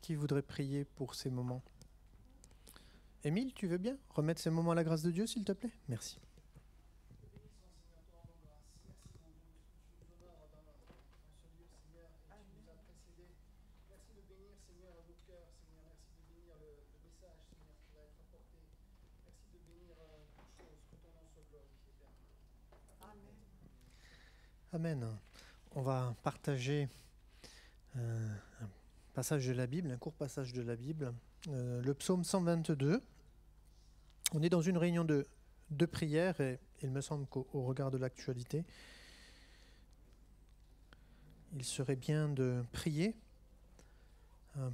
Qui voudrait prier pour ces moments? Émile, tu veux bien remettre ces moments à la grâce de Dieu, s'il te plaît? Merci. Amen. On va partager un passage de la Bible, un court passage de la Bible, le psaume 122. On est dans une réunion de prière et il me semble qu'au regard de l'actualité, il serait bien de prier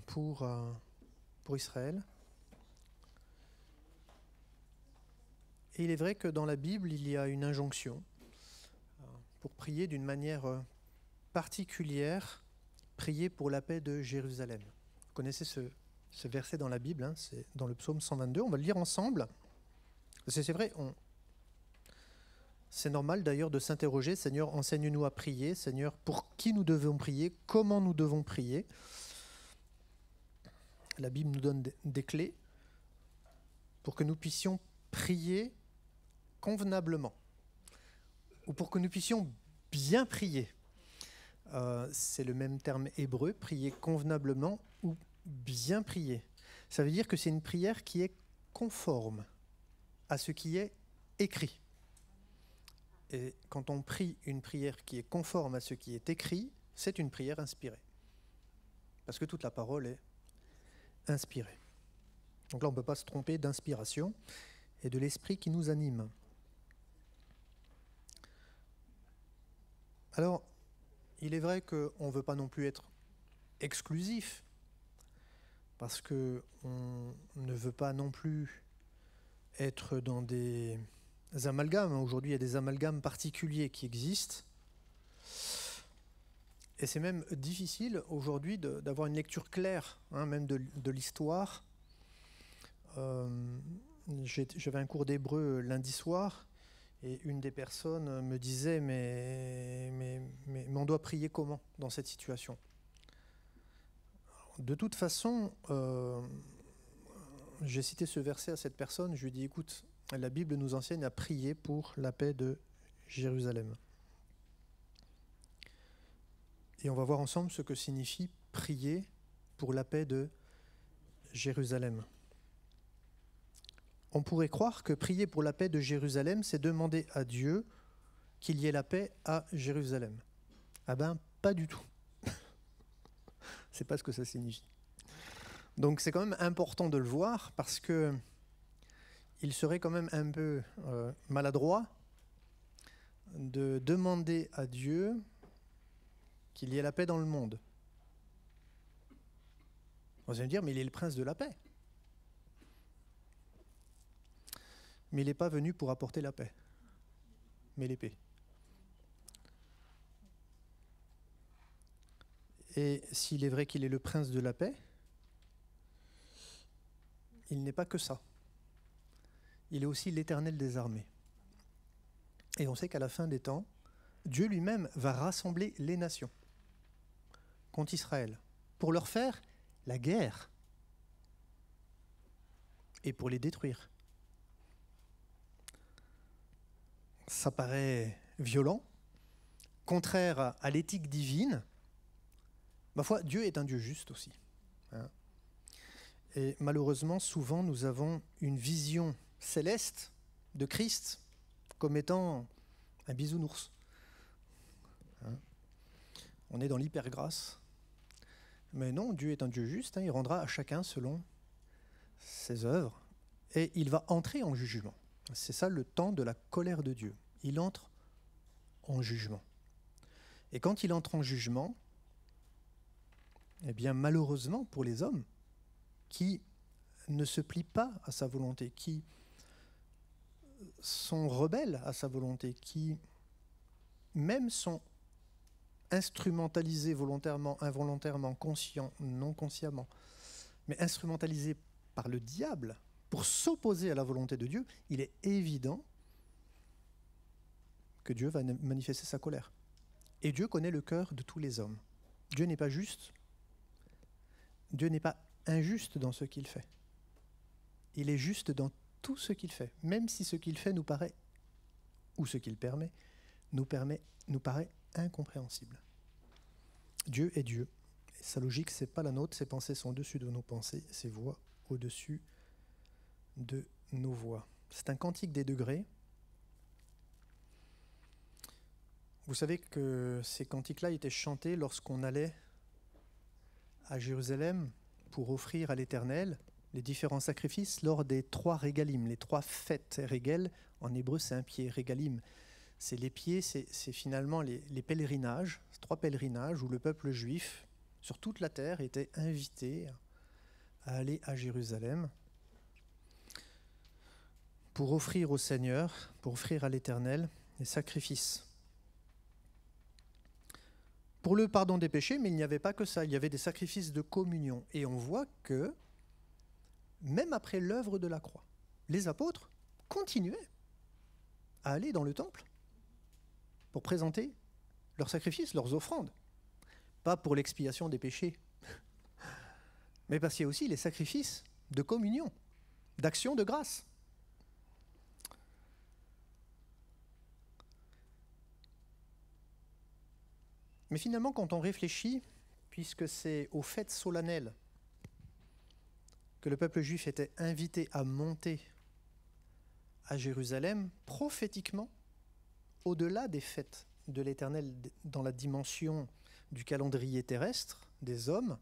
pour Israël. Et il est vrai que dans la Bible, il y a une injonction pour prier d'une manière particulière, prier pour la paix de Jérusalem. Vous connaissez ce verset dans la Bible, hein, c'est dans le psaume 122. On va le lire ensemble. C'est vrai, c'est normal d'ailleurs de s'interroger, Seigneur, enseigne-nous à prier, Seigneur, pour qui nous devons prier, comment nous devons prier. La Bible nous donne des clés pour que nous puissions prier convenablement, ou pour que nous puissions bien prier. C'est le même terme hébreu, prier convenablement ou bien prier. Ça veut dire que c'est une prière qui est conforme à ce qui est écrit. Et quand on prie une prière qui est conforme à ce qui est écrit, c'est une prière inspirée. Parce que toute la parole est inspirée. Donc là, on ne peut pas se tromper d'inspiration et de l'esprit qui nous anime. Alors, il est vrai qu'on ne veut pas non plus être exclusif, parce qu'on ne veut pas non plus être dans des amalgames. Aujourd'hui, il y a des amalgames particuliers qui existent. Et c'est même difficile aujourd'hui d'avoir une lecture claire, hein, même de l'histoire. J'avais un cours d'hébreu lundi soir, et une des personnes me disait mais on doit prier comment dans cette situation? De toute façon, j'ai cité ce verset à cette personne, je lui ai dit, écoute, la Bible nous enseigne à prier pour la paix de Jérusalem. Et on va voir ensemble ce que signifie prier pour la paix de Jérusalem. On pourrait croire que prier pour la paix de Jérusalem, c'est demander à Dieu qu'il y ait la paix à Jérusalem. Ah ben, pas du tout. C'est pas ce que ça signifie. Donc c'est quand même important de le voir, parce que il serait quand même un peu maladroit de demander à Dieu qu'il y ait la paix dans le monde. Vous allez me dire, mais il est le prince de la paix. Mais il n'est pas venu pour apporter la paix, mais l'épée. Et s'il est vrai qu'il est le prince de la paix, il n'est pas que ça. Il est aussi l'Éternel des armées. Et on sait qu'à la fin des temps, Dieu lui-même va rassembler les nations contre Israël pour leur faire la guerre et pour les détruire. Ça paraît violent, contraire à l'éthique divine. Ma foi, Dieu est un Dieu juste aussi. Hein. Et malheureusement, souvent, nous avons une vision céleste de Christ comme étant un bisounours. Hein. On est dans l'hypergrâce. Mais non, Dieu est un Dieu juste. Hein. Il rendra à chacun selon ses œuvres. Et il va entrer en jugement. C'est ça le temps de la colère de Dieu. Il entre en jugement. Et quand il entre en jugement, eh bien malheureusement pour les hommes qui ne se plient pas à sa volonté, qui sont rebelles à sa volonté, qui même sont instrumentalisés volontairement, involontairement, conscients, non consciemment, mais instrumentalisés par le diable pour s'opposer à la volonté de Dieu, il est évident que Dieu va manifester sa colère. Et Dieu connaît le cœur de tous les hommes. Dieu n'est pas juste. Dieu n'est pas injuste dans ce qu'il fait. Il est juste dans tout ce qu'il fait, même si ce qu'il fait nous paraît, ou ce qu'il permet, nous paraît incompréhensible. Dieu est Dieu. Et sa logique, c'est pas la nôtre, ses pensées sont au-dessus de nos pensées, ses voix au-dessus de nos voix. C'est un cantique des degrés. Vous savez que ces cantiques-là étaient chantés lorsqu'on allait à Jérusalem pour offrir à l'Éternel les différents sacrifices lors des 3 régalim, les 3 fêtes. Régel, en hébreu, c'est un pied. Régalim, c'est les pieds, c'est finalement les pèlerinages, 3 pèlerinages où le peuple juif, sur toute la terre, était invité à aller à Jérusalem pour offrir au Seigneur, pour offrir à l'Éternel les sacrifices. Pour le pardon des péchés, mais il n'y avait pas que ça, il y avait des sacrifices de communion. Et on voit que, même après l'œuvre de la croix, les apôtres continuaient à aller dans le temple pour présenter leurs sacrifices, leurs offrandes. Pas pour l'expiation des péchés, mais parce qu'il y a aussi les sacrifices de communion, d'action de grâce. Mais finalement, quand on réfléchit, puisque c'est aux fêtes solennelles que le peuple juif était invité à monter à Jérusalem, prophétiquement, au-delà des fêtes de l'Éternel dans la dimension du calendrier terrestre, des hommes,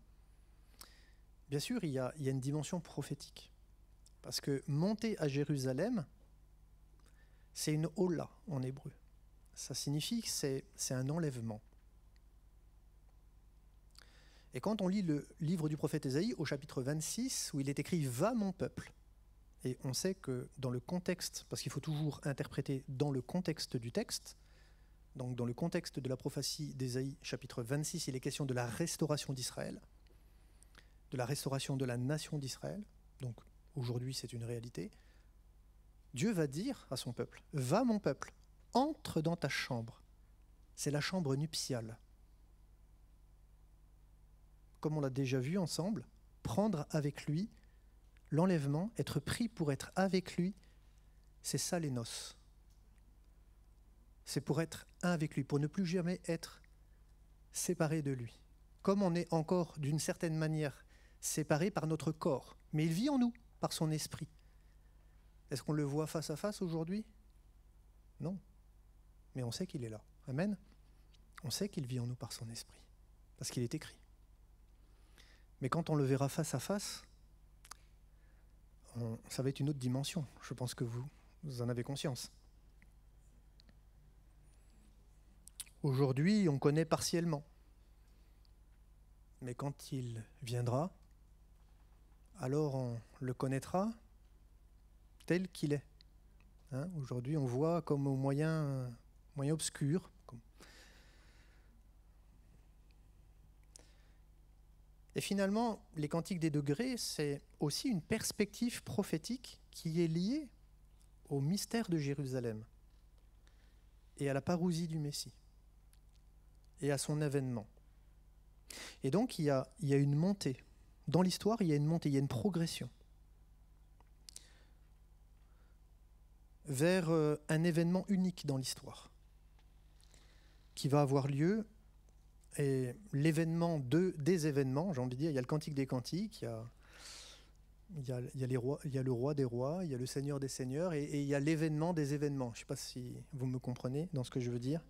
bien sûr, il y a une dimension prophétique. Parce que monter à Jérusalem, c'est une hola en hébreu. Ça signifie que c'est un enlèvement. Et quand on lit le livre du prophète Ésaïe au chapitre 26, où il est écrit « Va mon peuple », et on sait que dans le contexte, parce qu'il faut toujours interpréter dans le contexte du texte, donc dans le contexte de la prophétie d'Ésaïe chapitre 26, il est question de la restauration d'Israël, de la restauration de la nation d'Israël, donc aujourd'hui c'est une réalité. Dieu va dire à son peuple « Va mon peuple, entre dans ta chambre ». C'est la chambre nuptiale. Comme on l'a déjà vu ensemble, prendre avec lui l'enlèvement, être pris pour être avec lui, c'est ça les noces. C'est pour être un avec lui, pour ne plus jamais être séparé de lui. Comme on est encore d'une certaine manière séparé par notre corps, mais il vit en nous par son esprit. Est-ce qu'on le voit face à face aujourd'hui? Non. Mais on sait qu'il est là. Amen. On sait qu'il vit en nous par son esprit, parce qu'il est écrit. Mais quand on le verra face à face, ça va être une autre dimension. Je pense que vous en avez conscience. Aujourd'hui, on connaît partiellement. Mais quand il viendra, alors on le connaîtra tel qu'il est. Hein, aujourd'hui, on voit comme au moyen obscur. Et finalement, les cantiques des degrés, c'est aussi une perspective prophétique qui est liée au mystère de Jérusalem et à la parousie du Messie et à son avènement. Et donc, il y a une montée. Dans l'histoire, il y a une montée, il y a une progression vers un événement unique dans l'histoire qui va avoir lieu. Et l'événement des événements, j'ai envie de dire, il y a le cantique des cantiques, il y a les rois, il y a le roi des rois, il y a le seigneur des seigneurs, et il y a l'événement des événements. Je ne sais pas si vous me comprenez dans ce que je veux dire.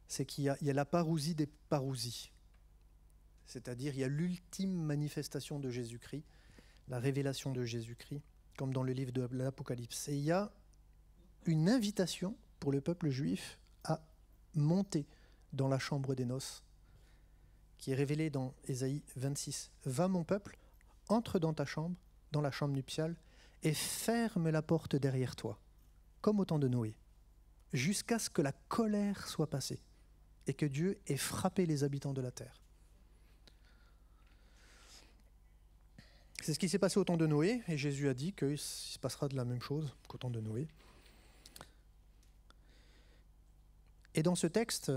C'est qu'il y a la parousie des parousies. C'est-à-dire, il y a l'ultime manifestation de Jésus-Christ, la révélation de Jésus-Christ, comme dans le livre de l'Apocalypse. Et il y a une invitation pour le peuple juif à monter dans la chambre des noces, qui est révélée dans Ésaïe 26. « Va mon peuple, entre dans ta chambre, dans la chambre nuptiale, et ferme la porte derrière toi, comme au temps de Noé, jusqu'à ce que la colère soit passée, et que Dieu ait frappé les habitants de la terre. » C'est ce qui s'est passé au temps de Noé, et Jésus a dit qu'il se passera de la même chose qu'au temps de Noé. Et dans ce texte,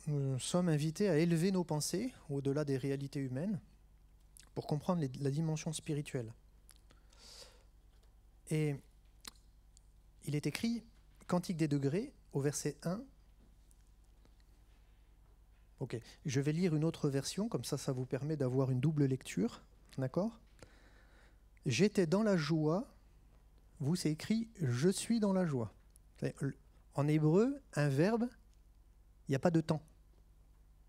nous sommes invités à élever nos pensées au-delà des réalités humaines pour comprendre la dimension spirituelle. Et il est écrit, Cantique des degrés, au verset 1. Ok, je vais lire une autre version, comme ça vous permet d'avoir une double lecture. D'accord ? J'étais dans la joie, vous c'est écrit, je suis dans la joie. En hébreu, un verbe, il n'y a pas de temps.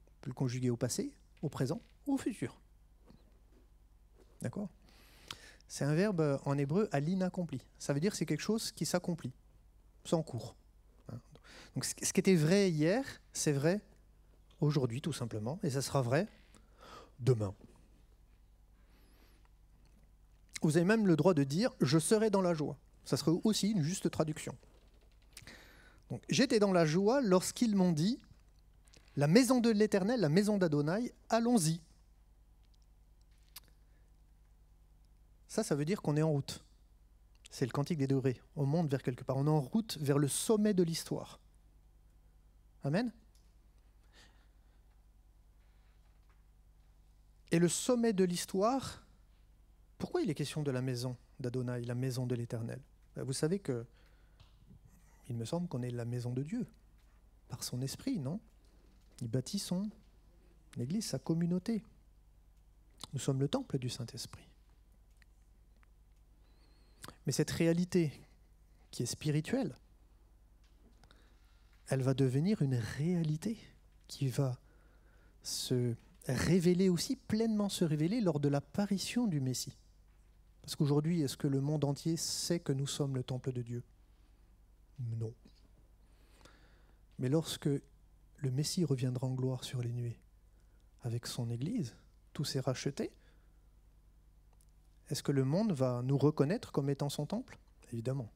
On peut le conjuguer au passé, au présent ou au futur. D'accord ? C'est un verbe en hébreu à l'inaccompli. Ça veut dire que c'est quelque chose qui s'accomplit. C'est en cours. Donc ce qui était vrai hier, c'est vrai aujourd'hui tout simplement, et ça sera vrai demain. Vous avez même le droit de dire « je serai dans la joie ». Ça serait aussi une juste traduction. Donc, j'étais dans la joie lorsqu'ils m'ont dit « la maison de l'Éternel, la maison d'Adonai, allons-y ». Ça veut dire qu'on est en route. C'est le cantique des degrés. On monte vers quelque part. On est en route vers le sommet de l'histoire. Amen. Et le sommet de l'histoire, pourquoi il est question de la maison d'Adonai, la maison de l'Éternel ? Vous savez que, il me semble qu'on est la maison de Dieu, par son esprit, non ? Il bâtit son Église, sa communauté. Nous sommes le temple du Saint-Esprit. Mais cette réalité qui est spirituelle, elle va devenir une réalité qui va se révéler aussi, pleinement se révéler lors de l'apparition du Messie. Parce qu'aujourd'hui, est-ce que le monde entier sait que nous sommes le temple de Dieu ? Non. Mais lorsque le Messie reviendra en gloire sur les nuées, avec son Église, tous ses rachetés, est-ce que le monde va nous reconnaître comme étant son temple ? Évidemment.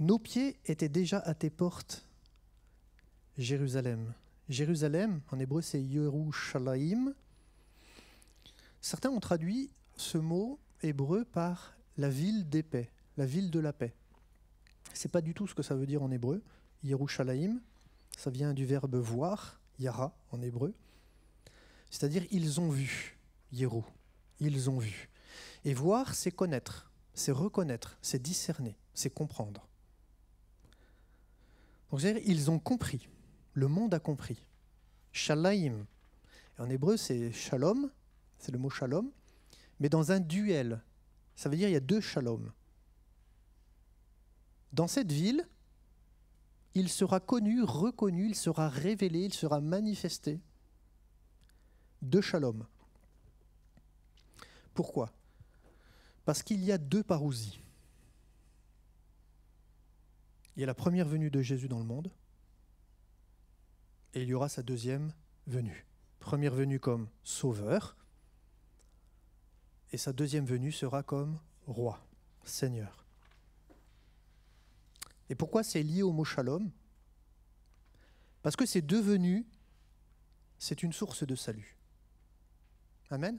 Nos pieds étaient déjà à tes portes, Jérusalem. Jérusalem, en hébreu, c'est Yerushalayim. Certains ont traduit ce mot hébreu par la ville des paix, la ville de la paix. Ce n'est pas du tout ce que ça veut dire en hébreu. Yerushalayim, ça vient du verbe voir, yara en hébreu. C'est-à-dire ils ont vu, Yeru, ils ont vu. Et voir, c'est connaître, c'est reconnaître, c'est discerner, c'est comprendre. Donc c'est-à-dire ils ont compris, le monde a compris. Shalaim, en hébreu c'est shalom, c'est le mot shalom, mais dans un duel, ça veut dire il y a deux shalom. Dans cette ville, il sera connu, reconnu, il sera révélé, il sera manifesté. Deux shalom. Pourquoi ? Parce qu'il y a deux parousies. Il y a la première venue de Jésus dans le monde, et il y aura sa deuxième venue. Première venue comme sauveur, et sa deuxième venue sera comme roi, seigneur. Et pourquoi c'est lié au mot shalom ? Parce que ces deux venues, c'est une source de salut. Amen ?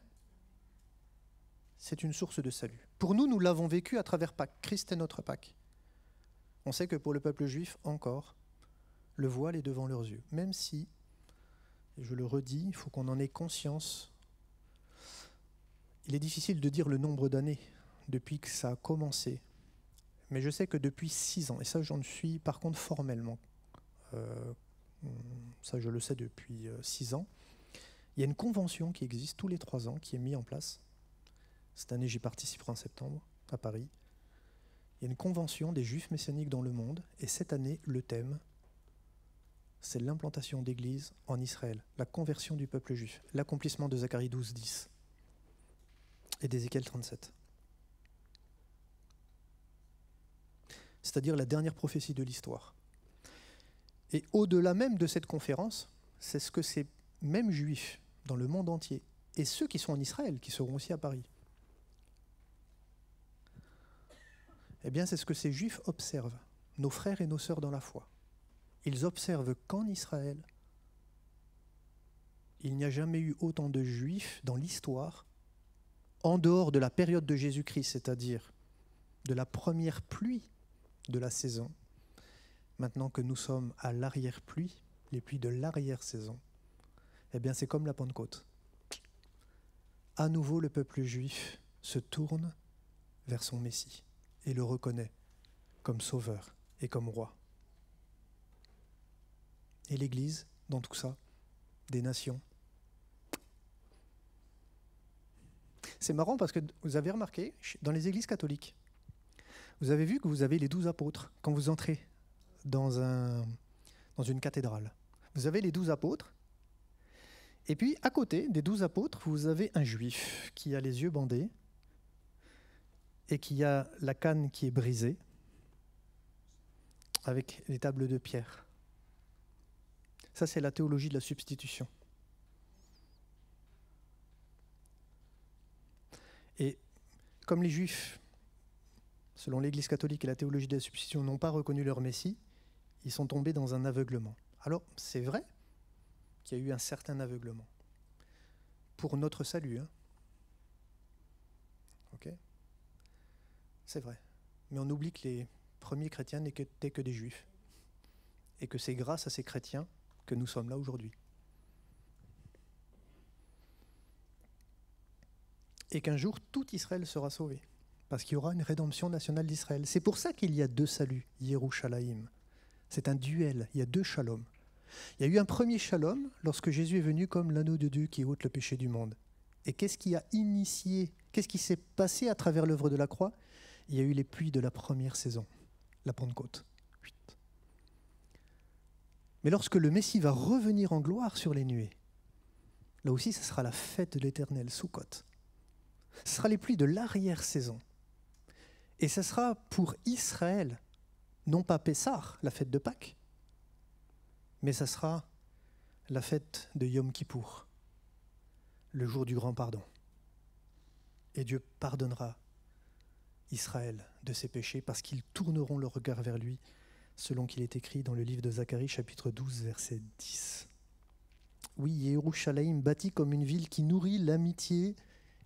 C'est une source de salut. Pour nous, nous l'avons vécu à travers Pâques. Christ est notre Pâques. On sait que pour le peuple juif, encore, le voile est devant leurs yeux. Même si, et je le redis, il faut qu'on en ait conscience. Il est difficile de dire le nombre d'années depuis que ça a commencé. Mais je sais que depuis 6 ans, et ça j'en suis par contre formellement, ça je le sais depuis 6 ans, il y a une convention qui existe tous les 3 ans, qui est mise en place. Cette année j'y participerai en septembre, à Paris. Il y a une convention des Juifs messianiques dans le monde, et cette année, le thème, c'est l'implantation d'églises en Israël, la conversion du peuple juif, l'accomplissement de Zacharie 12, 10 et d'Ézéchiel 37. C'est-à-dire la dernière prophétie de l'histoire. Et au-delà même de cette conférence, c'est ce que ces mêmes Juifs dans le monde entier, et ceux qui sont en Israël, qui seront aussi à Paris, eh bien c'est ce que ces Juifs observent, nos frères et nos sœurs dans la foi. Ils observent qu'en Israël, il n'y a jamais eu autant de Juifs dans l'histoire, en dehors de la période de Jésus-Christ, c'est-à-dire de la première pluie de la saison, maintenant que nous sommes à l'arrière-pluie, les pluies de l'arrière-saison, eh bien c'est comme la Pentecôte. à nouveau le peuple juif se tourne vers son Messie et le reconnaît comme sauveur et comme roi. Et l'Église, dans tout ça, des nations. C'est marrant parce que vous avez remarqué, dans les églises catholiques, vous avez vu que vous avez les 12 apôtres quand vous entrez dans une cathédrale. Vous avez les 12 apôtres, et puis à côté des 12 apôtres, vous avez un juif qui a les yeux bandés et qui a la canne qui est brisée avec les tables de pierre. Ça, c'est la théologie de la substitution. Et comme les Juifs, selon l'Église catholique et la théologie de la substitution, n'ont pas reconnu leur Messie, ils sont tombés dans un aveuglement. Alors, c'est vrai qu'il y a eu un certain aveuglement. Pour notre salut. Ok ? C'est vrai. Mais on oublie que les premiers chrétiens n'étaient que des Juifs. Et que c'est grâce à ces chrétiens que nous sommes là aujourd'hui. Et qu'un jour, tout Israël sera sauvé. Parce qu'il y aura une rédemption nationale d'Israël. C'est pour ça qu'il y a deux saluts, Yerushalayim. C'est un duel, il y a deux shalom. Il y a eu un premier shalom lorsque Jésus est venu comme l'anneau de Dieu qui ôte le péché du monde. Et qu'est-ce qui a initié, qu'est-ce qui s'est passé à travers l'œuvre de la croix ? Il y a eu les pluies de la première saison, la Pentecôte. Mais lorsque le Messie va revenir en gloire sur les nuées, là aussi, ce sera la fête de l'Éternel, Sukkot. Ce sera les pluies de l'arrière-saison. Et ce sera pour Israël, non pas Pessah, la fête de Pâques, mais ce sera la fête de Yom Kippour, le jour du grand pardon. Et Dieu pardonnera Israël de ses péchés parce qu'ils tourneront leur regard vers lui, selon qu'il est écrit dans le livre de Zacharie, chapitre 12, verset 10. Oui, Yerushalayim bâti comme une ville qui nourrit l'amitié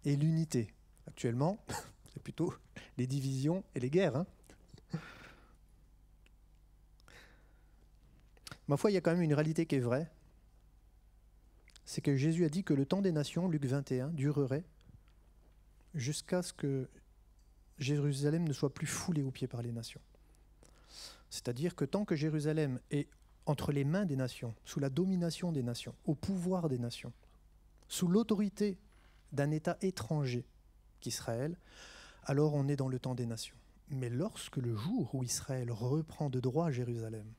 et l'unité. Actuellement, c'est plutôt les divisions et les guerres. Ma foi, il y a quand même une réalité qui est vraie. C'est que Jésus a dit que le temps des nations, Luc 21, durerait jusqu'à ce que Jérusalem ne soit plus foulée aux pieds par les nations. C'est-à-dire que tant que Jérusalem est entre les mains des nations, sous la domination des nations, au pouvoir des nations, sous l'autorité d'un État étranger qu'Israël, alors on est dans le temps des nations. Mais lorsque le jour où Israël reprend de droit Jérusalem,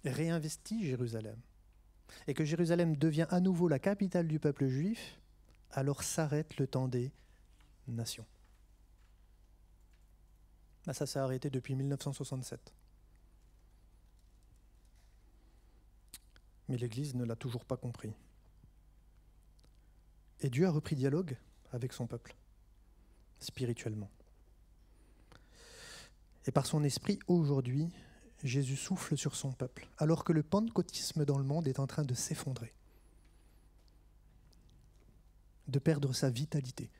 réinvestit Jérusalem, et que Jérusalem devient à nouveau la capitale du peuple juif, alors s'arrête le temps des nations. Là, ça s'est arrêté depuis 1967. Mais l'Église ne l'a toujours pas compris. Et Dieu a repris dialogue avec son peuple, spirituellement. Et par son esprit, aujourd'hui, Jésus souffle sur son peuple, alors que le pentecôtisme dans le monde est en train de s'effondrer, de perdre sa vitalité.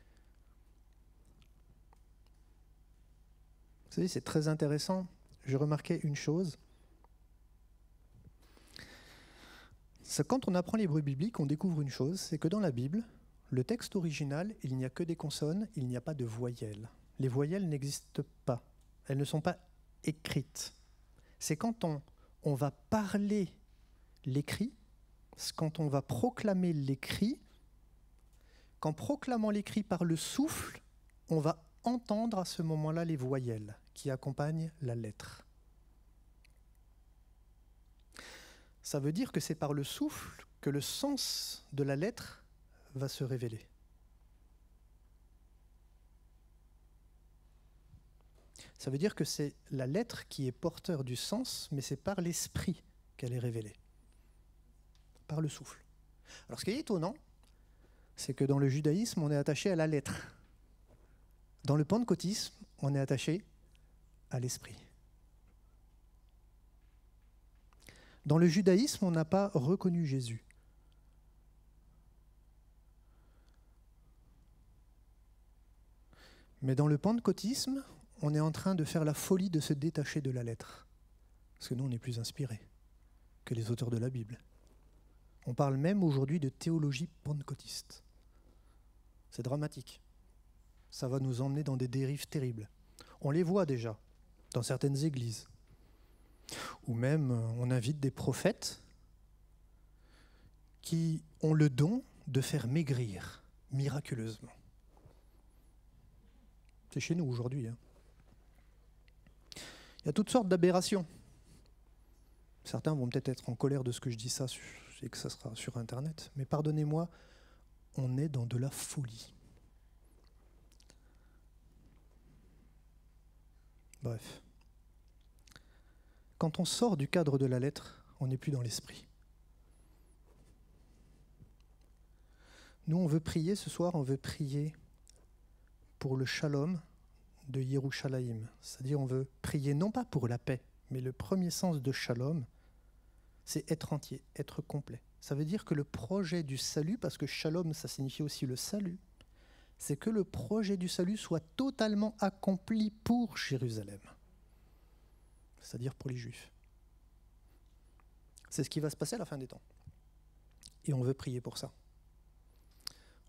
Vous savez, c'est très intéressant. Je remarquais une chose. C'est quand on apprend l'hébreu biblique, on découvre une chose, c'est que dans la Bible, le texte original, il n'y a que des consonnes, il n'y a pas de voyelles. Les voyelles n'existent pas. Elles ne sont pas écrites. C'est quand on va parler l'écrit, quand on va proclamer l'écrit, qu'en proclamant l'écrit par le souffle, on va entendre à ce moment-là les voyelles qui accompagnent la lettre. Ça veut dire que c'est par le souffle que le sens de la lettre va se révéler. Ça veut dire que c'est la lettre qui est porteur du sens, mais c'est par l'esprit qu'elle est révélée, par le souffle. Alors ce qui est étonnant, c'est que dans le judaïsme, on est attaché à la lettre. Dans le pentecôtisme, on est attaché à l'esprit. Dans le judaïsme, on n'a pas reconnu Jésus. Mais dans le pentecôtisme, on est en train de faire la folie de se détacher de la lettre. Parce que nous, on est plus inspirés que les auteurs de la Bible. On parle même aujourd'hui de théologie pentecôtiste. c'est dramatique. Ça va nous emmener dans des dérives terribles. On les voit déjà dans certaines églises. Ou même, on invite des prophètes qui ont le don de faire maigrir miraculeusement. C'est chez nous aujourd'hui. Il y a toutes sortes d'aberrations. Certains vont peut-être être en colère de ce que je dis ça et que ça sera sur Internet. Mais pardonnez-moi, on est dans de la folie. Bref. Quand on sort du cadre de la lettre, on n'est plus dans l'esprit. Nous, on veut prier ce soir, on veut prier pour le shalom de Yerushalayim. C'est-à-dire, on veut prier non pas pour la paix, mais le premier sens de shalom, c'est être entier, être complet. Ça veut dire que le projet du salut, parce que shalom, ça signifie aussi le salut, c'est que le projet du salut soit totalement accompli pour Jérusalem. C'est-à-dire pour les Juifs. C'est ce qui va se passer à la fin des temps. Et on veut prier pour ça.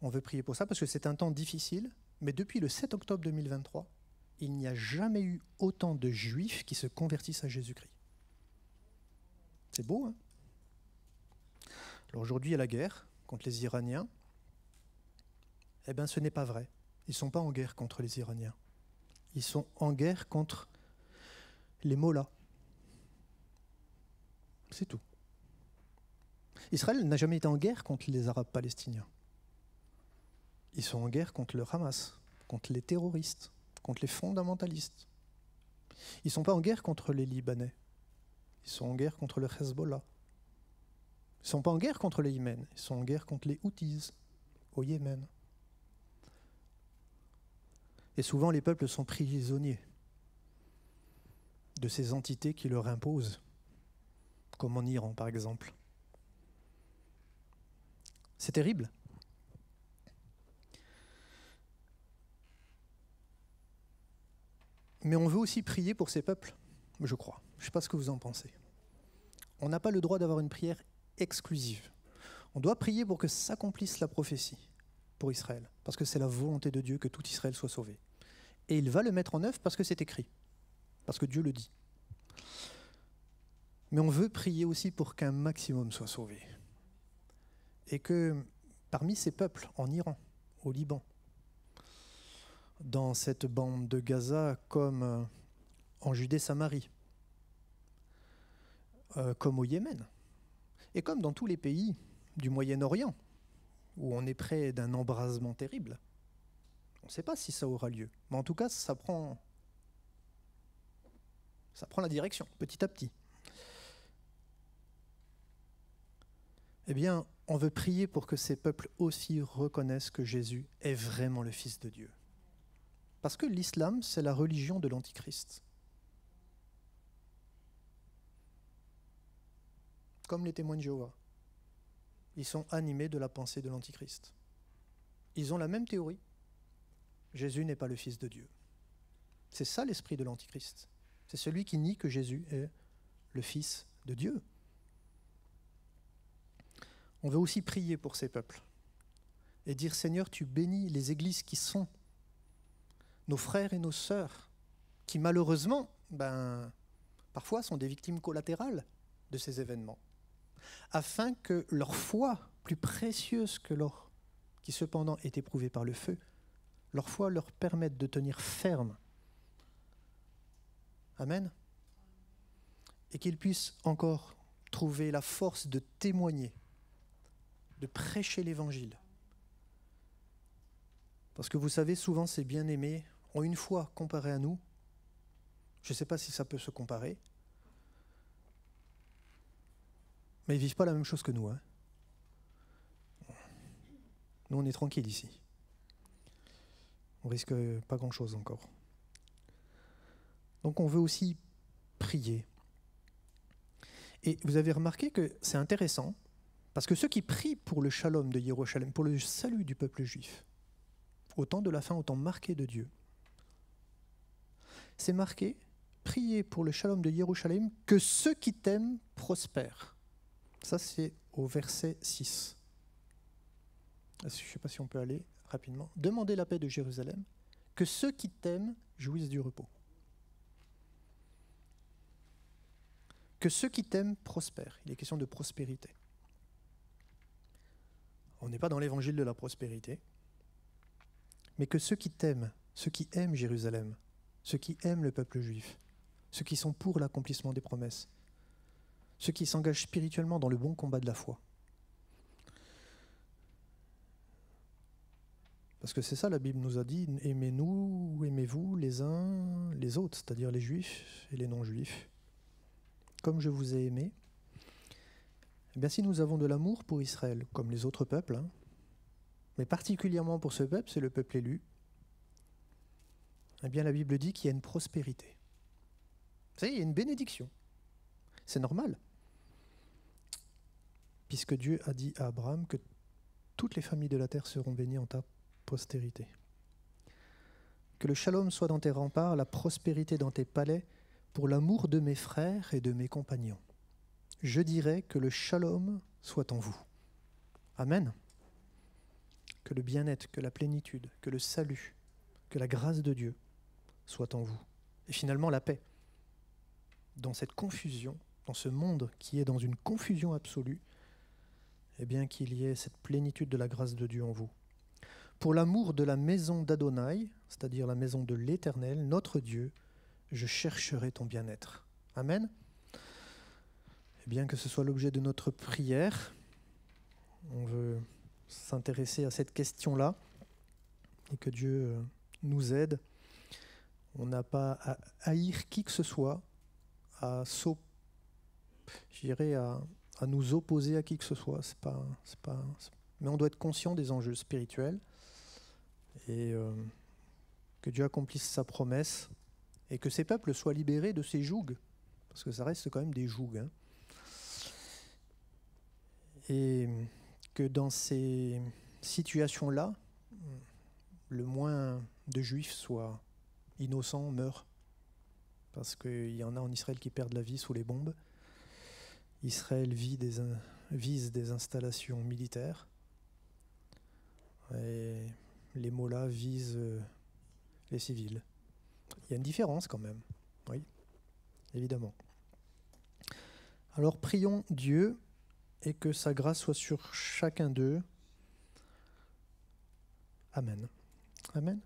On veut prier pour ça parce que c'est un temps difficile, mais depuis le 7 octobre 2023, il n'y a jamais eu autant de Juifs qui se convertissent à Jésus-Christ. C'est beau, hein? Alors aujourd'hui, il y a la guerre contre les Iraniens. Eh bien, ce n'est pas vrai. Ils ne sont pas en guerre contre les Iraniens. Ils sont en guerre contre les mollahs. C'est tout. Israël n'a jamais été en guerre contre les Arabes palestiniens. Ils sont en guerre contre le Hamas, contre les terroristes, contre les fondamentalistes. Ils ne sont pas en guerre contre les Libanais. Ils sont en guerre contre le Hezbollah. Ils ne sont pas en guerre contre le Yémen. Ils sont en guerre contre les Houthis au Yémen. Et souvent, les peuples sont prisonniers de ces entités qui leur imposent, comme en Iran, par exemple. C'est terrible. Mais on veut aussi prier pour ces peuples, je crois. Je ne sais pas ce que vous en pensez. On n'a pas le droit d'avoir une prière exclusive. On doit prier pour que s'accomplisse la prophétie pour Israël, parce que c'est la volonté de Dieu que tout Israël soit sauvé. Et il va le mettre en œuvre parce que c'est écrit, parce que Dieu le dit. Mais on veut prier aussi pour qu'un maximum soit sauvé. Et que parmi ces peuples, en Iran, au Liban, dans cette bande de Gaza, comme en Judée-Samarie, comme au Yémen, et comme dans tous les pays du Moyen-Orient, où on est près d'un embrasement terrible. On ne sait pas si ça aura lieu, mais en tout cas, ça prend la direction, petit à petit. Eh bien, on veut prier pour que ces peuples aussi reconnaissent que Jésus est vraiment le Fils de Dieu. Parce que l'islam, c'est la religion de l'Antichrist. Comme les témoins de Jéhovah. Ils sont animés de la pensée de l'Antichrist. Ils ont la même théorie. Jésus n'est pas le Fils de Dieu. C'est ça l'esprit de l'Antichrist. C'est celui qui nie que Jésus est le Fils de Dieu. On veut aussi prier pour ces peuples et dire, Seigneur, tu bénis les églises qui sont nos frères et nos sœurs, qui malheureusement, parfois sont des victimes collatérales de ces événements, afin que leur foi, plus précieuse que l'or, qui cependant est éprouvée par le feu, leur foi leur permette de tenir ferme. Amen. Et qu'ils puissent encore trouver la force de témoigner, de prêcher l'Évangile. Parce que vous savez, souvent ces bien-aimés ont une foi comparée à nous. Je ne sais pas si ça peut se comparer. Mais ils ne vivent pas la même chose que nous. Nous, on est tranquille ici. On risque pas grand-chose encore. Donc on veut aussi prier. Et vous avez remarqué que c'est intéressant, parce que ceux qui prient pour le shalom de Yerushalayim, pour le salut du peuple juif, au temps de la fin, au temps marqué de Dieu, c'est marqué, priez pour le shalom de Yerushalayim, que ceux qui t'aiment prospèrent. Ça, c'est au verset 6. Je ne sais pas si on peut aller rapidement. Demandez la paix de Jérusalem, que ceux qui t'aiment jouissent du repos. Que ceux qui t'aiment prospèrent. Il est question de prospérité. On n'est pas dans l'évangile de la prospérité, mais que ceux qui t'aiment, ceux qui aiment Jérusalem, ceux qui aiment le peuple juif, ceux qui sont pour l'accomplissement des promesses, ceux qui s'engagent spirituellement dans le bon combat de la foi. Parce que c'est ça, la Bible nous a dit, aimez-nous, aimez-vous les uns les autres, c'est-à-dire les juifs et les non-juifs. Comme je vous ai aimé, eh bien si nous avons de l'amour pour Israël, comme les autres peuples, mais particulièrement pour ce peuple, c'est le peuple élu, eh bien la Bible dit qu'il y a une prospérité. Vous savez, il y a une bénédiction. C'est normal. Puisque Dieu a dit à Abraham que toutes les familles de la terre seront bénies en ta postérité. Que le shalom soit dans tes remparts, la prospérité dans tes palais, pour l'amour de mes frères et de mes compagnons. Je dirais que le shalom soit en vous. Amen. Que le bien-être, que la plénitude, que le salut, que la grâce de Dieu soit en vous. Et finalement la paix. Dans cette confusion, dans ce monde qui est dans une confusion absolue, eh bien qu'il y ait cette plénitude de la grâce de Dieu en vous. Pour l'amour de la maison d'Adonai, c'est-à-dire la maison de l'Éternel, notre Dieu, je chercherai ton bien-être. Amen. Eh bien que ce soit l'objet de notre prière, on veut s'intéresser à cette question-là et que Dieu nous aide. On n'a pas à haïr qui que ce soit, à nous opposer à qui que ce soit. Mais on doit être conscient des enjeux spirituels et que Dieu accomplisse sa promesse et que ces peuples soient libérés de ces jougs, parce que ça reste quand même des jougs. Et que dans ces situations-là, le moins de juifs soient innocents, meurent. Parce qu'il y en a en Israël qui perdent la vie sous les bombes. Israël vise des installations militaires. Et les mollahs visent les civils. Il y a une différence quand même. Oui, évidemment. Alors prions Dieu et que sa grâce soit sur chacun d'eux. Amen. Amen.